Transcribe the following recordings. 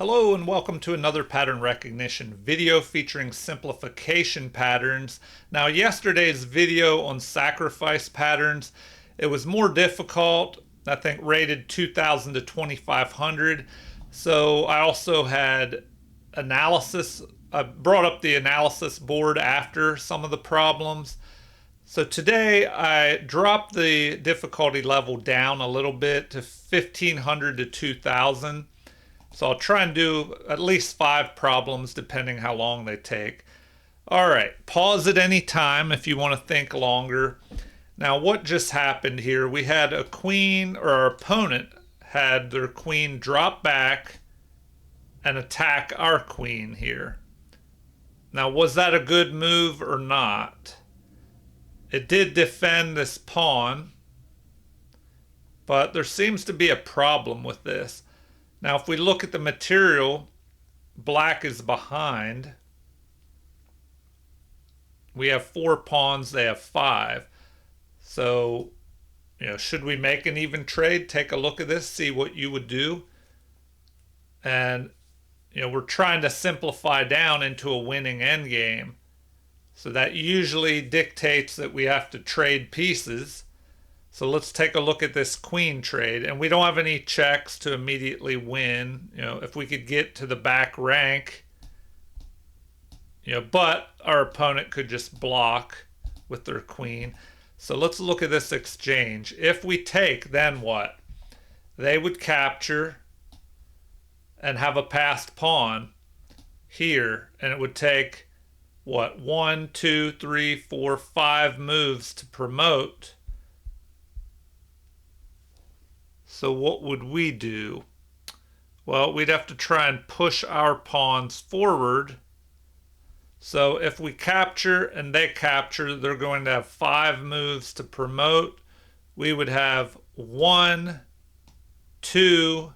Hello and welcome to another pattern recognition video featuring simplification patterns. Now, yesterday's video on sacrifice patterns, it was more difficult, I think rated 2000 to 2500. So I also had analysis. I brought up the analysis board after some of the problems. So today I dropped the difficulty level down a little bit to 1500 to 2000. So I'll try and do at least 5 problems depending how long they take. All right, pause at any time if you want to think longer. Now what just happened here? We had a queen, or our opponent had their queen drop back and attack our queen here. Now was that a good move or not? It did defend this pawn, but there seems to be a problem with this. Now, if we look at the material, black is behind. We have 4 pawns, they have 5. So, should we make an even trade? Take a look at this, see what you would do. And, we're trying to simplify down into a winning endgame. So that usually dictates that we have to trade pieces. So let's take a look at this queen trade. And we don't have any checks to immediately win. If we could get to the back rank, but our opponent could just block with their queen. So let's look at this exchange. If we take, then what? They would capture and have a passed pawn here. And it would take, what, 1, 2, 3, 4, 5 moves to promote. So what would we do? Well, we'd have to try and push our pawns forward. So if we capture and they capture, they're going to have 5 moves to promote. We would have 1, 2,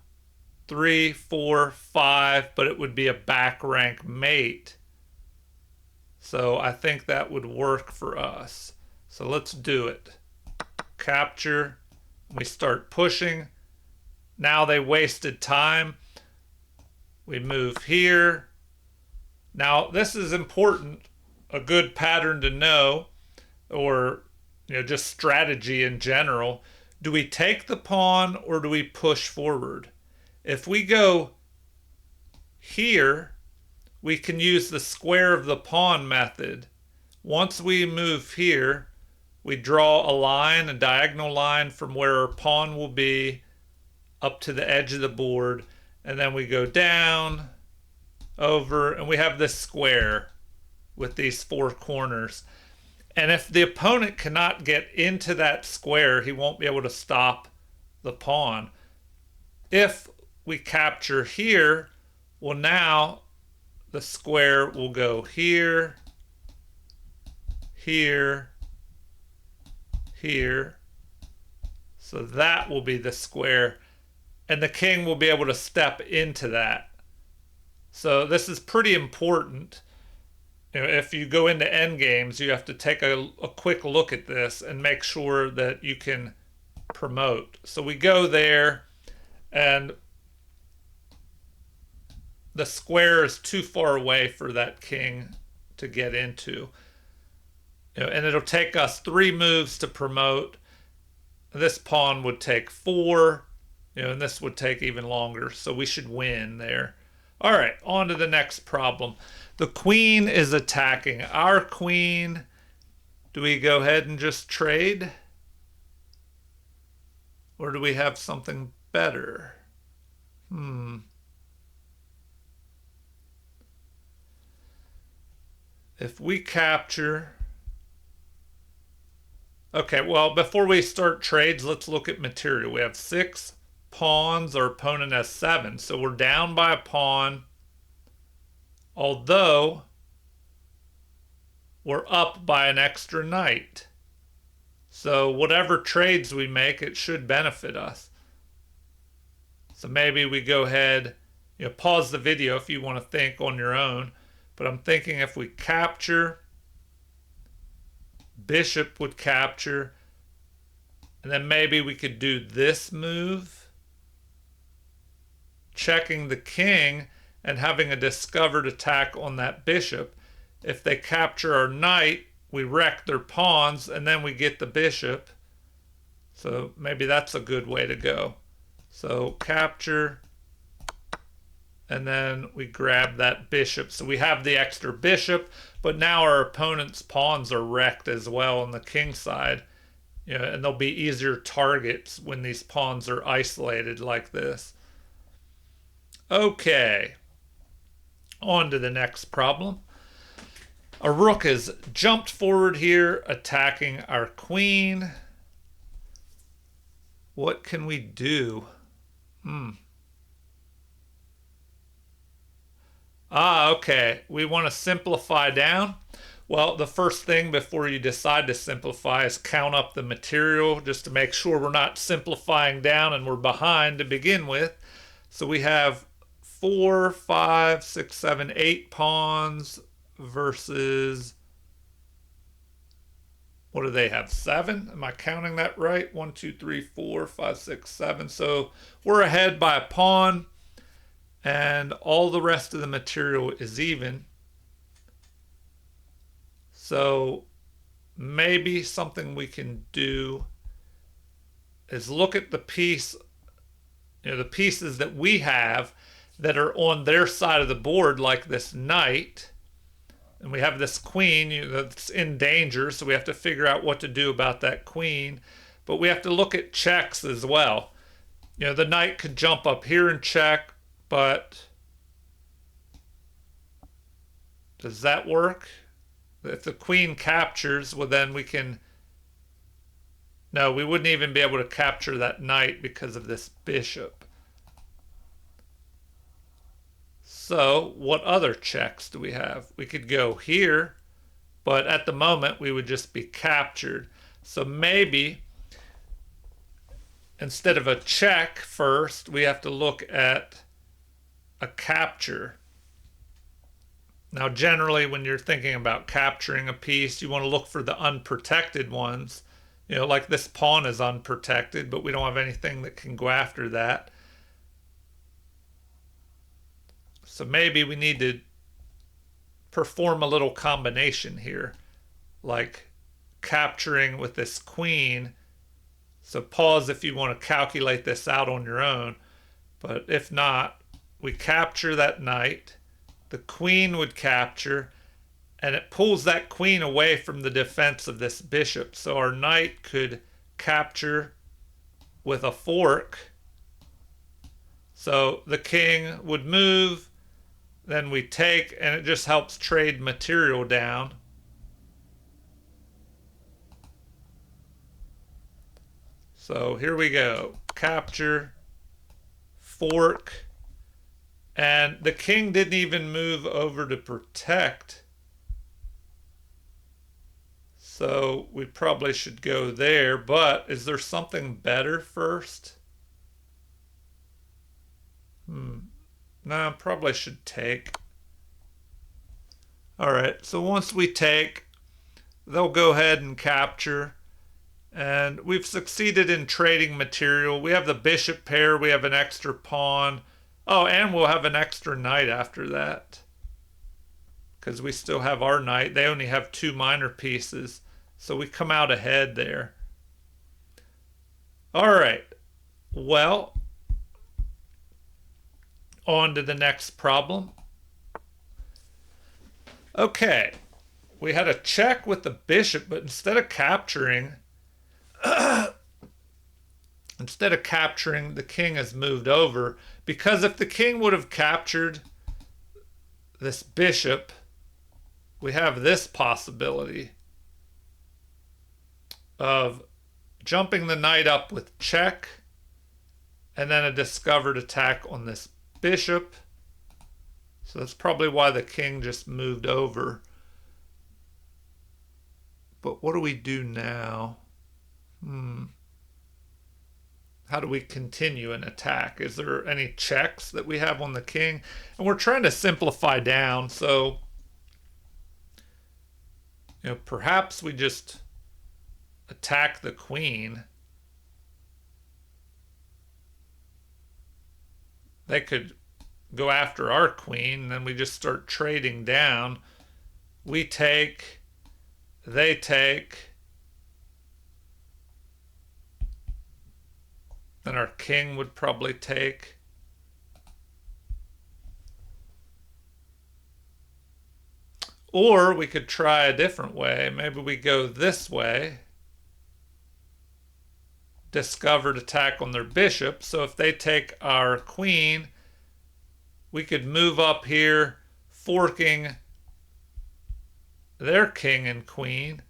3, 4, 5, but it would be a back rank mate. So I think that would work for us. So let's do it. Capture. We start pushing. Now they wasted time. We move here. Now this is important, a good pattern to know, or just strategy in general. Do we take the pawn or do we push forward? If we go here, we can use the square of the pawn method. Once we move here, we draw a line, a diagonal line from where our pawn will be up to the edge of the board, and then we go down, over, and we have this square with these 4 corners. And if the opponent cannot get into that square, he won't be able to stop the pawn. If we capture here, well, now the square will go here, here, here. So that will be the square, and the king will be able to step into that. So this is pretty important. If you go into endgames, you have to take a quick look at this and make sure that you can promote. So we go there, and the square is too far away for that king to get into. And it'll take us 3 moves to promote. This pawn would take 4, and this would take even longer. So we should win there. All right, on to the next problem. The queen is attacking our queen. Do we go ahead and just trade? Or do we have something better? If we capture... Okay, well, before we start trades, let's look at material. We have 6 pawns. Our opponent has 7. So we're down by a pawn, although we're up by an extra knight. So whatever trades we make, it should benefit us. So maybe we go ahead, pause the video if you want to think on your own. But I'm thinking if we capture, bishop would capture, and then maybe we could do this move. checking the king and having a discovered attack on that bishop. If they capture our knight, we wreck their pawns, and then we get the bishop. So maybe that's a good way to go. So capture, and then we grab that bishop. So we have the extra bishop, but now our opponent's pawns are wrecked as well on the king side. You know, and they'll be easier targets when these pawns are isolated like this. Okay, on to the next problem. A rook has jumped forward here, attacking our queen. What can we do? Okay. We want to simplify down. Well, the first thing before you decide to simplify is count up the material just to make sure we're not simplifying down and we're behind to begin with. So we have 4, 5, 6, 7, 8 pawns versus, what do they have? 7? Am I counting that right? 1, 2, 3, 4, 5, 6, 7. So we're ahead by a pawn, and all the rest of the material is even. So maybe something we can do is look at the piece, the pieces that we have that are on their side of the board, like this knight. And we have this queen that's in danger, so we have to figure out what to do about that queen. But we have to look at checks as well. The knight could jump up here and check, but does that work? If the queen captures, well then we can... No, we wouldn't even be able to capture that knight because of this bishop. So what other checks do we have? We could go here, but at the moment we would just be captured. So maybe instead of a check first, we have to look at a capture. Now, generally, when you're thinking about capturing a piece, you want to look for the unprotected ones. Like this pawn is unprotected, but we don't have anything that can go after that. So maybe we need to perform a little combination here, like capturing with this queen. So pause if you want to calculate this out on your own. But if not, we capture that knight. The queen would capture, and it pulls that queen away from the defense of this bishop. So our knight could capture with a fork. So the king would move, then we take, and it just helps trade material down. So here we go. Capture, fork, and the king didn't even move over to protect. So we probably should go there, but is there something better first? No, probably should take. All right, so once we take, they'll go ahead and capture. And we've succeeded in trading material. We have the bishop pair, we have an extra pawn. Oh, and we'll have an extra knight after that, because we still have our knight. They only have 2 minor pieces, so we come out ahead there. All right, well, on to the next problem. Okay, we had a check with the bishop, but instead of capturing, the king has moved over, because if the king would have captured this bishop, we have this possibility of jumping the knight up with check and then a discovered attack on this bishop. So that's probably why the king just moved over. But what do we do now? How do we continue an attack? Is there any checks that we have on the king? And we're trying to simplify down, so perhaps we just attack the queen. they could go after our queen, and then we just start trading down. We take, they take, then our king would probably take. Or we could try a different way. Maybe we go this way. Discovered attack on their bishop. So if they take our queen, we could move up here, forking their king and queen.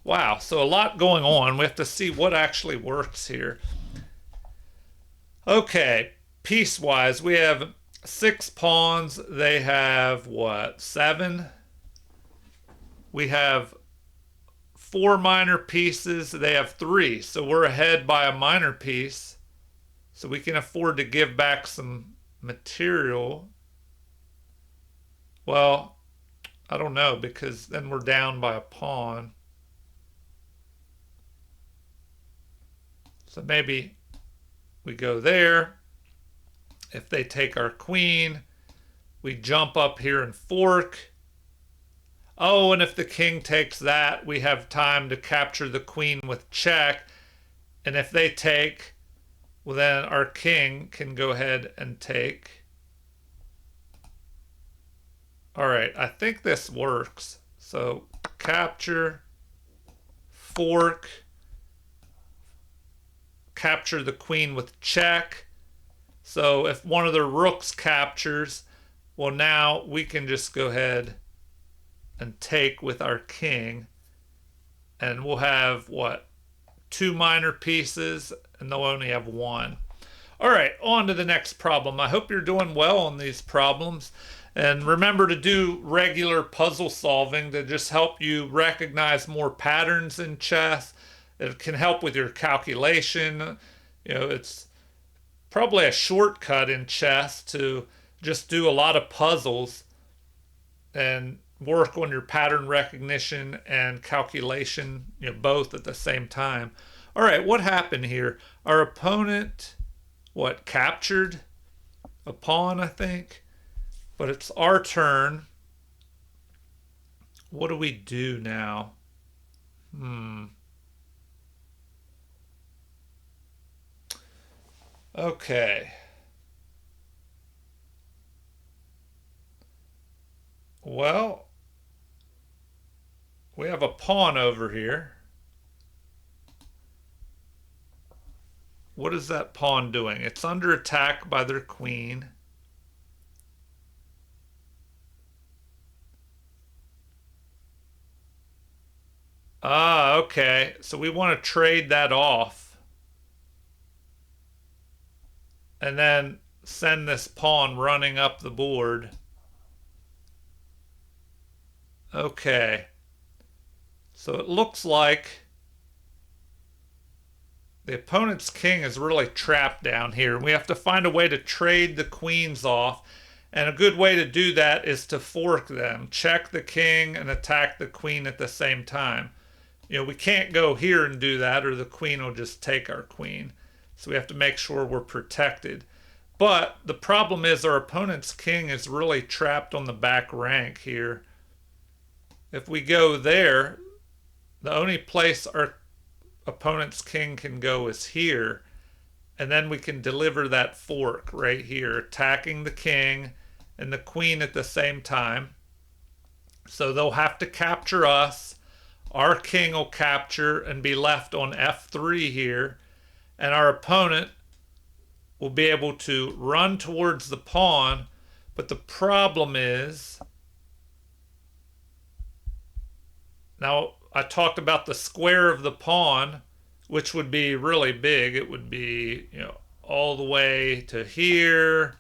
Wow, so a lot going on. We have to see what actually works here. Okay, piece-wise, we have 6 pawns. They have what? 7? We have 4 minor pieces. They have 3. So we're ahead by a minor piece. So we can afford to give back some material. Well, I don't know, because then we're down by a pawn. So maybe we go there. If they take our queen, we jump up here and fork. Oh, and if the king takes that, we have time to capture the queen with check. And if they take, well, then our king can go ahead and take. All right, I think this works. So capture, fork, capture the queen with check. So if one of their rooks captures, well, now we can just go ahead and take with our king. And we'll have, what, 2 minor pieces, and they'll only have 1. All right, on to the next problem. I hope you're doing well on these problems. And remember to do regular puzzle solving to just help you recognize more patterns in chess. It can help with your calculation. You know, it's probably a shortcut in chess to just do a lot of puzzles and work on your pattern recognition and calculation, you know, both at the same time. All right, what happened here? Our opponent, what, captured a pawn, I think? But it's our turn. What do we do now? Okay. Well, we have a pawn over here. What is that pawn doing? It's under attack by their queen. Ah, okay. So we want to trade that off. And then send this pawn running up the board. Okay. So it looks like the opponent's king is really trapped down here. We have to find a way to trade the queens off. And a good way to do that is to fork them. Check the king and attack the queen at the same time. You know, we can't go here and do that or the queen will just take our queen. So we have to make sure we're protected. But the problem is our opponent's king is really trapped on the back rank here. If we go there, the only place our opponent's king can go is here. And then we can deliver that fork right here, attacking the king and the queen at the same time. So they'll have to capture us. Our king will capture and be left on f3 here. And our opponent will be able to run towards the pawn. But the problem is, now I talked about the square of the pawn, which would be really big. It would be, you know, all the way to here,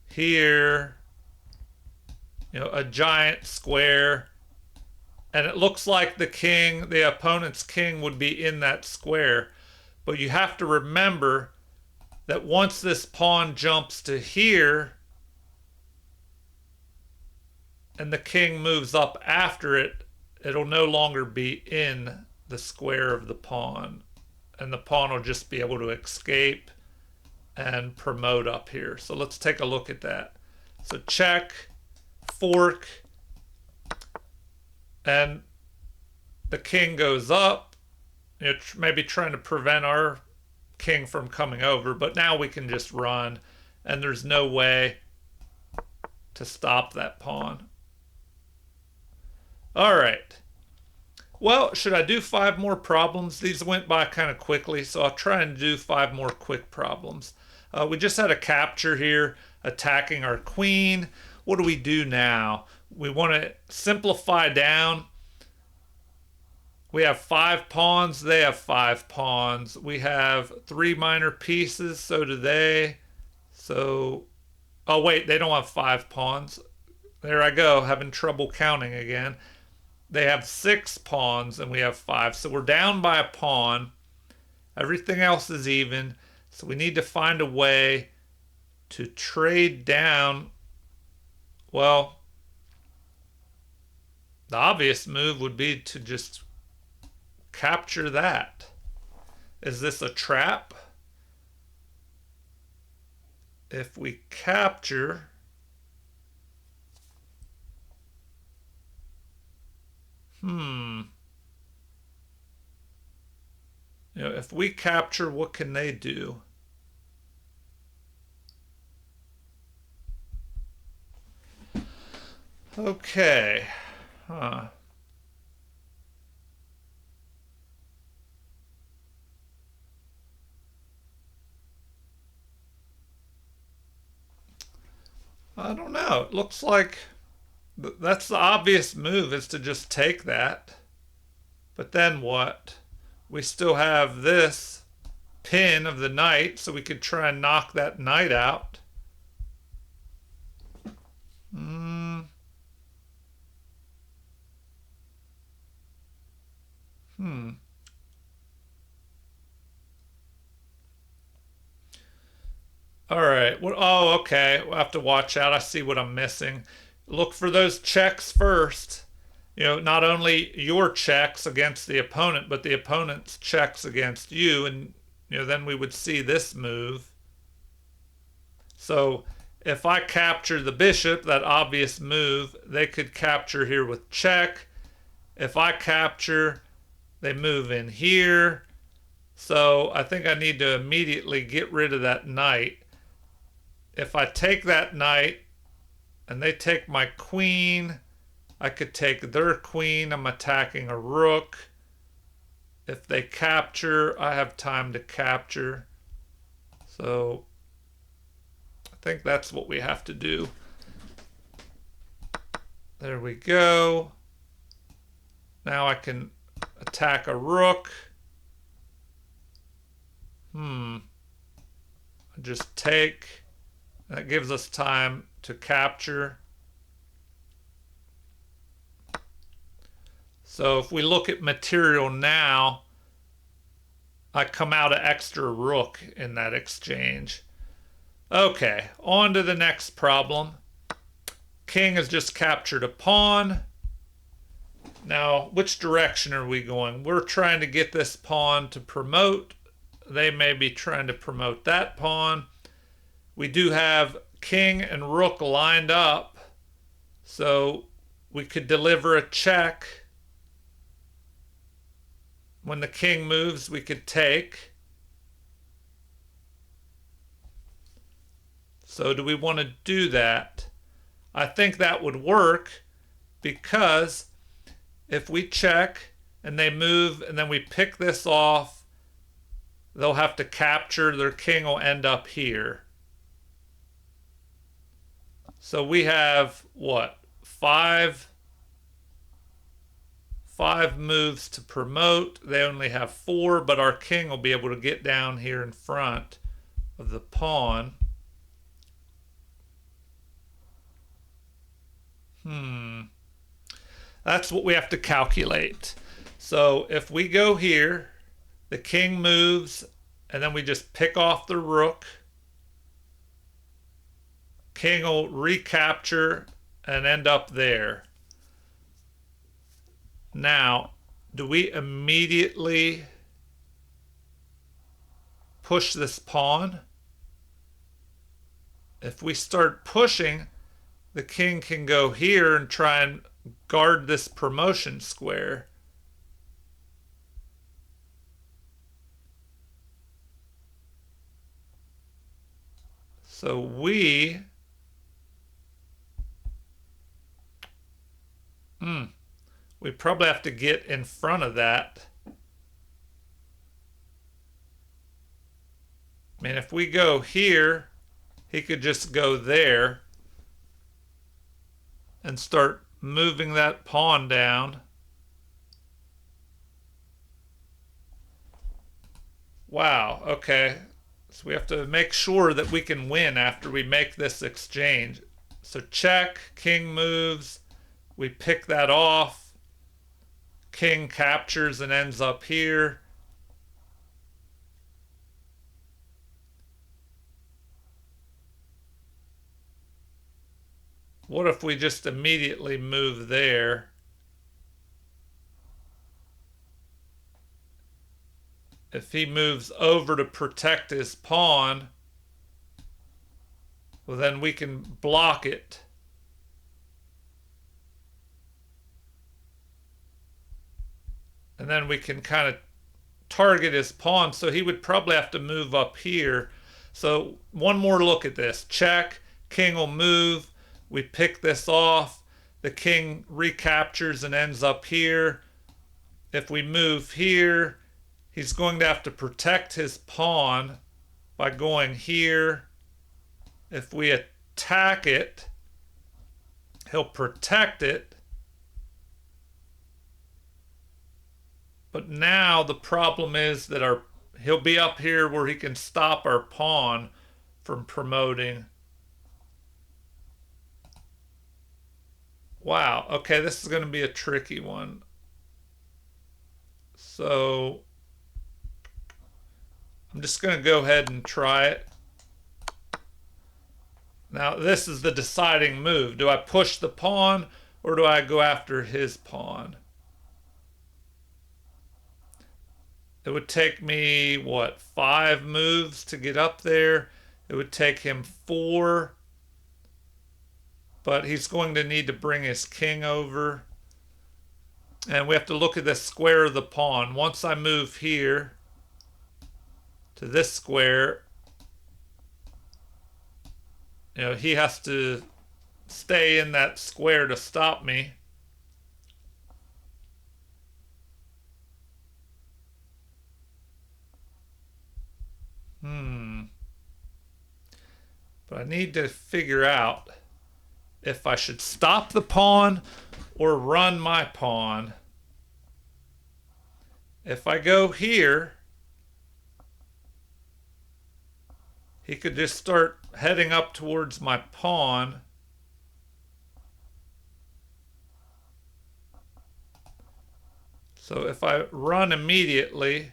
here, you know, a giant square. And it looks like the king, the opponent's king, would be in that square. But you have to remember that once this pawn jumps to here and the king moves up after it, it'll no longer be in the square of the pawn. And the pawn will just be able to escape and promote up here. So let's take a look at that. So check, fork, and the king goes up. It's maybe trying to prevent our king from coming over, but now we can just run, and there's no way to stop that pawn. All right. Well, should I do 5 more problems? These went by kind of quickly, so I'll try and do 5 more quick problems. We just had a capture here attacking our queen. What do we do now? We want to simplify down. We have 5 pawns. They have 5 pawns. We have 3 minor pieces. So do they. So, oh wait, they don't have 5 pawns. There I go, having trouble counting again. They have 6 pawns and we have 5. So we're down by a pawn. Everything else is even. So we need to find a way to trade down. Well, the obvious move would be to just capture that. Is this a trap? If we capture, if we capture, what can they do? Okay. I don't know. It looks like that's the obvious move, is to just take that. But then what? We still have this pin of the knight, so we could try and knock that knight out. All right. Well, oh, okay. We'll have to watch out. I see what I'm missing. Look for those checks first. Not only your checks against the opponent, but the opponent's checks against you. And, then we would see this move. So if I capture the bishop, that obvious move, they could capture here with check. If I capture, they move in here. So I think I need to immediately get rid of that knight. If I take that knight and they take my queen, I could take their queen. I'm attacking a rook. If they capture, I have time to capture. So I think that's what we have to do. There we go. Now I can attack a rook. I just take. That gives us time to capture. So if we look at material now, I come out an extra rook in that exchange. Okay, on to the next problem. King has just captured a pawn. Now, which direction are we going? We're trying to get this pawn to promote. They may be trying to promote that pawn. We do have king and rook lined up, so we could deliver a check. When the king moves, we could take. So do we want to do that? I think that would work, because if we check and they move and then we pick this off, they'll have to capture. Their king will end up here. So we have what? Five moves to promote. They only have 4, but our king will be able to get down here in front of the pawn. That's what we have to calculate. So if we go here, the king moves, and then we just pick off the rook. King will recapture and end up there. Now, do we immediately push this pawn? if we start pushing, the king can go here and try and guard this promotion square. So we probably have to get in front of that. I mean, if we go here, he could just go there and start moving that pawn down. Wow, okay. So we have to make sure that we can win after we make this exchange. So check, king moves, we pick that off, king captures and ends up here. What if we just immediately move there? If he moves over to protect his pawn, well, then we can block it. And then we can kind of target his pawn. So he would probably have to move up here. So one more look at this. Check, king will move. We pick this off. The king recaptures and ends up here. If we move here, he's going to have to protect his pawn by going here. If we attack it, he'll protect it. But now the problem is that he'll be up here where he can stop our pawn from promoting. Wow, okay, this is going to be a tricky one. So I'm just going to go ahead and try it. Now this is the deciding move. Do I push the pawn or do I go after his pawn? It would take me, what, 5 moves to get up there. It would take him 4. But he's going to need to bring his king over. And we have to look at the square of the pawn. Once I move here to this square, he has to stay in that square to stop me. But I need to figure out if I should stop the pawn or run my pawn. If I go here, he could just start heading up towards my pawn. So if I run immediately,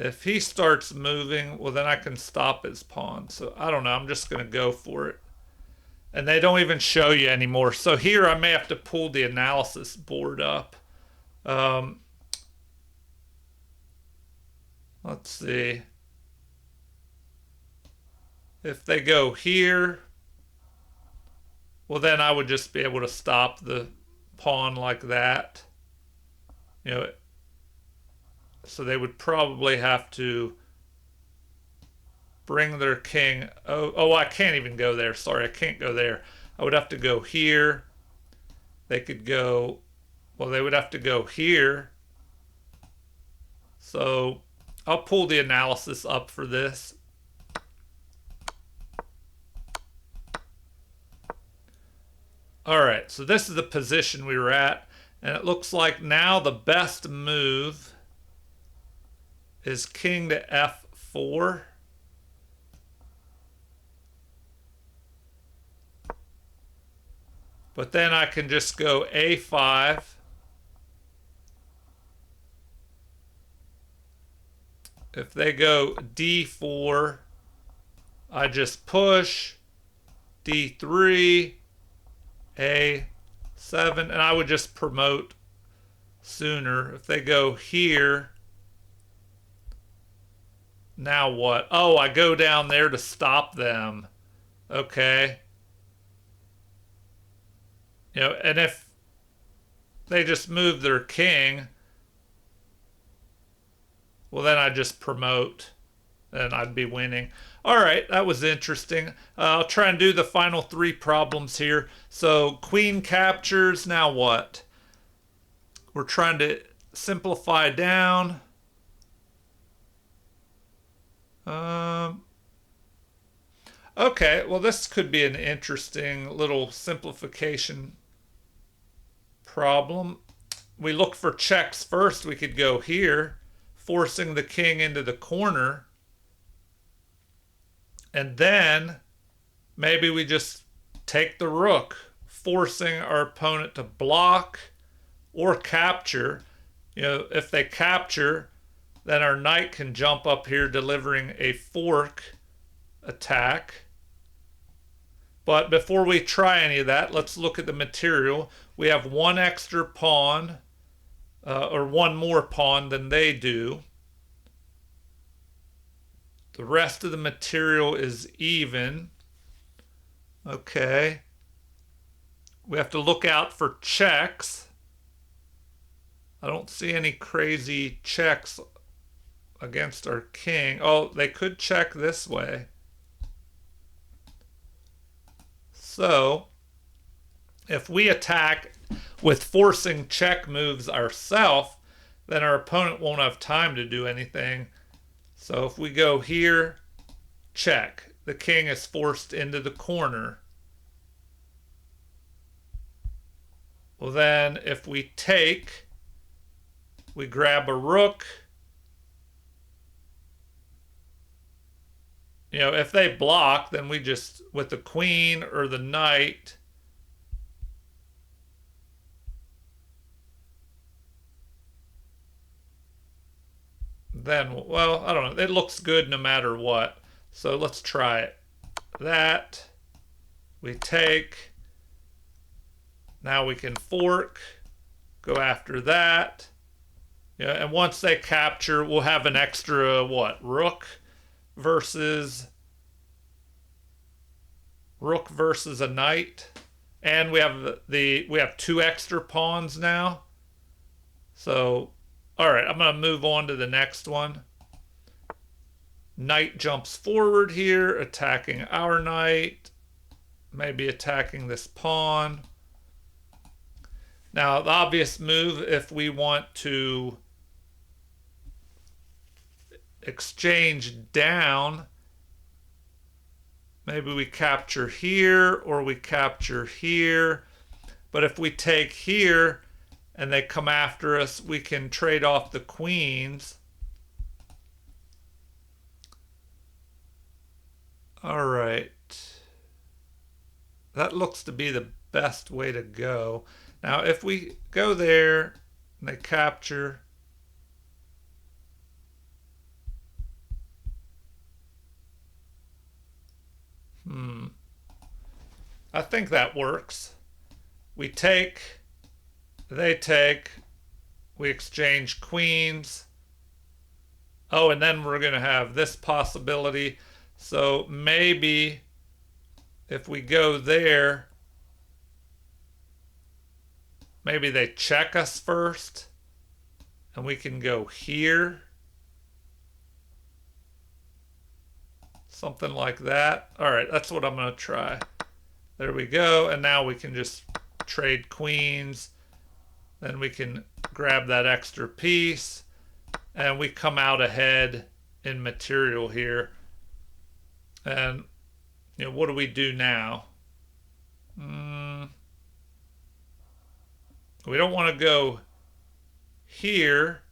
if he starts moving, well, then I can stop his pawn. So I don't know. I'm just going to go for it. And they don't even show you anymore. So here I may have to pull the analysis board up. Let's see. If they go here, well, then I would just be able to stop the pawn like that. So they would probably have to bring their king. Oh, I can't even go there. Sorry, I can't go there. I would have to go here. They could go, well, they would have to go here. So I'll pull the analysis up for this. All right, so this is the position we were at. And it looks like now the best move is king to f4. But then I can just go a5. If they go d4, I just push d3, a7, and I would just promote sooner. If they go here, Now what? Oh, I go down there to stop them. Okay. And if they just move their king, well, then I just promote and I'd be winning. All right, that was interesting. I'll try and do the final three problems here. So queen captures, now what? We're trying to simplify down. Okay, well, this could be an interesting little simplification problem. We look for checks first. We could go here, forcing the king into the corner. And then maybe we just take the rook, forcing our opponent to block or capture. If they capture, then our knight can jump up here delivering a fork attack. But before we try any of that, let's look at the material. We have one extra pawn, or one more pawn than they do. The rest of the material is even. Okay. We have to look out for checks. I don't see any crazy checks against our king. Oh, they could check this way. So, if we attack with forcing check moves ourselves, then our opponent won't have time to do anything. So if we go here, check. The king is forced into the corner. Well, then if we take, we grab a rook. If they block, then we just, with the queen or the knight, then, well, I don't know. It looks good no matter what. So let's try it. That. We take. Now we can fork. Go after that. And once they capture, we'll have an extra, what, rook versus a knight. And we have two extra pawns now. So, all right, I'm going to move on to the next one. Knight jumps forward here, attacking our knight. Maybe attacking this pawn. Now, the obvious move, if we want to exchange down, maybe we capture here or we capture here. But if we take here and they come after us, we can trade off the queens. All right. That looks to be the best way to go. Now, if we go there and they capture, I think that works. We take, they take, we exchange queens. Oh, and then we're going to have this possibility. So maybe if we go there, maybe they check us first and we can go here. Something like that. All right, that's what I'm going to try. There we go. And now we can just trade queens. Then we can grab that extra piece. And we come out ahead in material here. And, what do we do now? We don't want to go here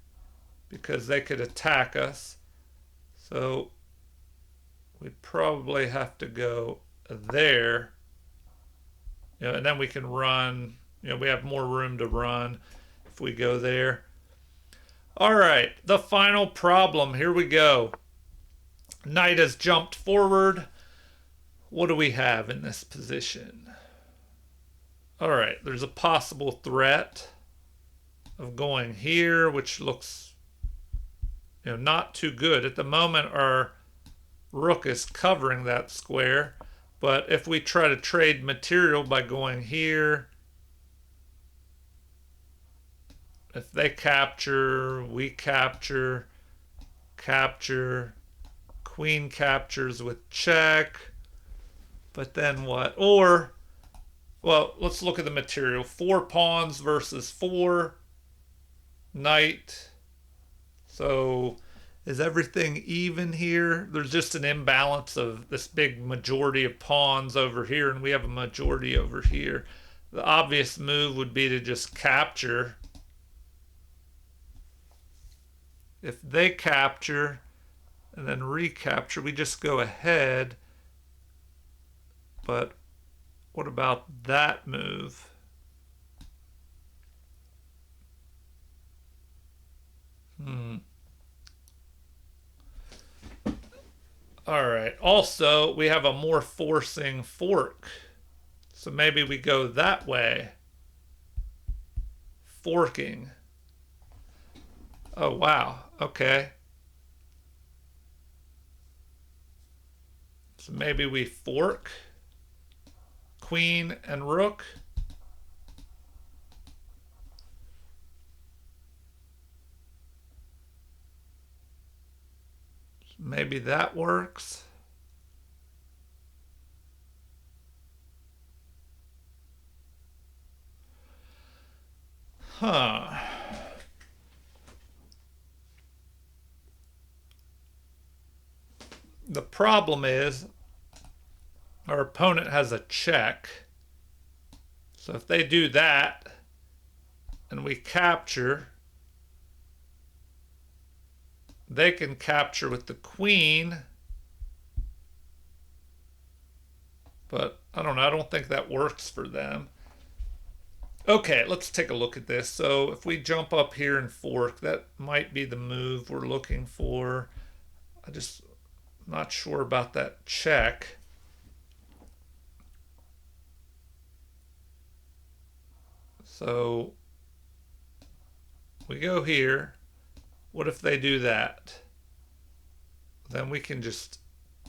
because they could attack us. So we probably have to go there. And then we can run. We have more room to run if we go there. All right, the final problem. Here we go. Knight has jumped forward. What do we have in this position? All right, there's a possible threat of going here, which looks not too good. At the moment, our rook is covering that square. But if we try to trade material by going here, if they capture, we capture, capture, queen captures with check. But then what? Or, well, let's look at the material. 4 pawns versus 4. Knight. So is everything even here? There's just an imbalance of this big majority of pawns over here, and we have a majority over here. The obvious move would be to just capture. If they capture and then recapture, we just go ahead. But what about that move? All right. Also, we have a more forcing fork. So maybe we go that way. Forking. Oh, wow. Okay. So maybe we fork queen and rook. Maybe that works. Huh. The problem is our opponent has a check. So if they do that and we capture, they can capture with the queen. But I don't know. I don't think that works for them. Okay, let's take a look at this. So if we jump up here and fork, that might be the move we're looking for. I'm not sure about that check. So we go here. What if they do that? Then we can just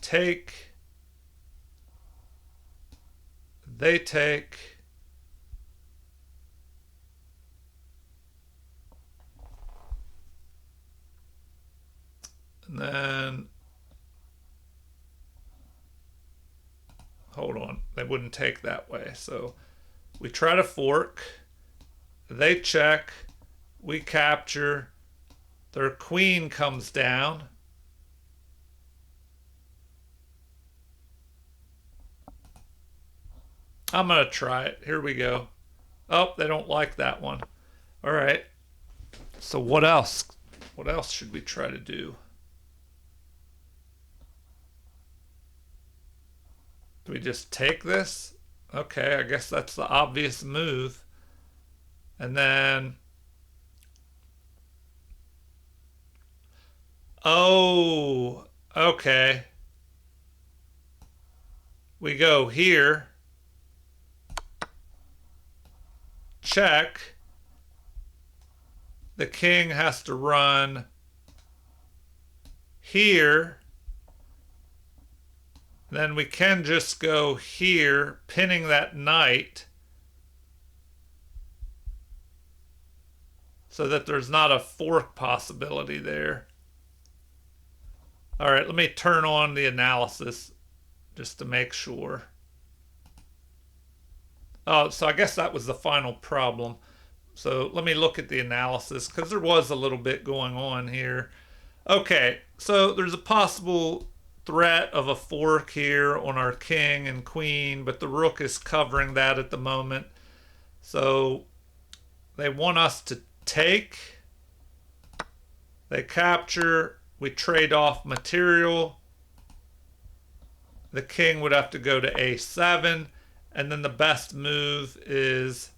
take. They take. And then, hold on, they wouldn't take that way. So we try to fork. They check. We capture. Their queen comes down. I'm going to try it. Here we go. Oh, they don't like that one. All right. So what else? What else should we try to do? Do we just take this? Okay, I guess that's the obvious move. And then, oh, okay. We go here. Check. The king has to run here. Then we can just go here, pinning that knight so that there's not a fork possibility there. All right, let me turn on the analysis just to make sure. Oh, so I guess that was the final problem. So let me look at the analysis because there was a little bit going on here. Okay, so there's a possible threat of a fork here on our king and queen, but the rook is covering that at the moment. So they want us to take. They capture. We trade off material. The king would have to go to a7. And then the best move is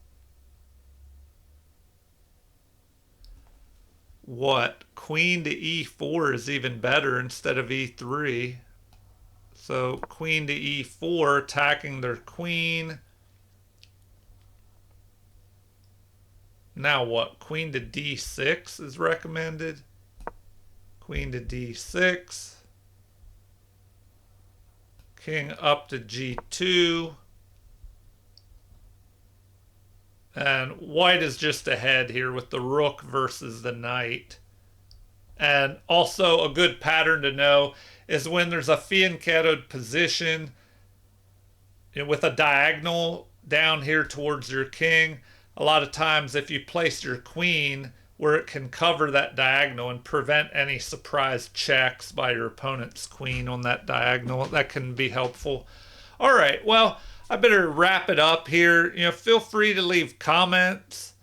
what? Queen to e4 is even better instead of e3. So queen to e4, attacking their queen. Now what? Queen to d6 is recommended. queen to d6, king up to g2, and white is just ahead here with the rook versus the knight. And also a good pattern to know is when there's a fianchettoed position with a diagonal down here towards your king, a lot of times if you place your queen where it can cover that diagonal and prevent any surprise checks by your opponent's queen on that diagonal, that can be helpful. All right, well, I better wrap it up here. Feel free to leave comments.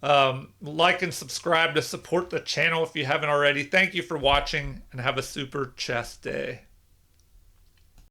Like and subscribe to support the channel if you haven't already. Thank you for watching and have a super chess day.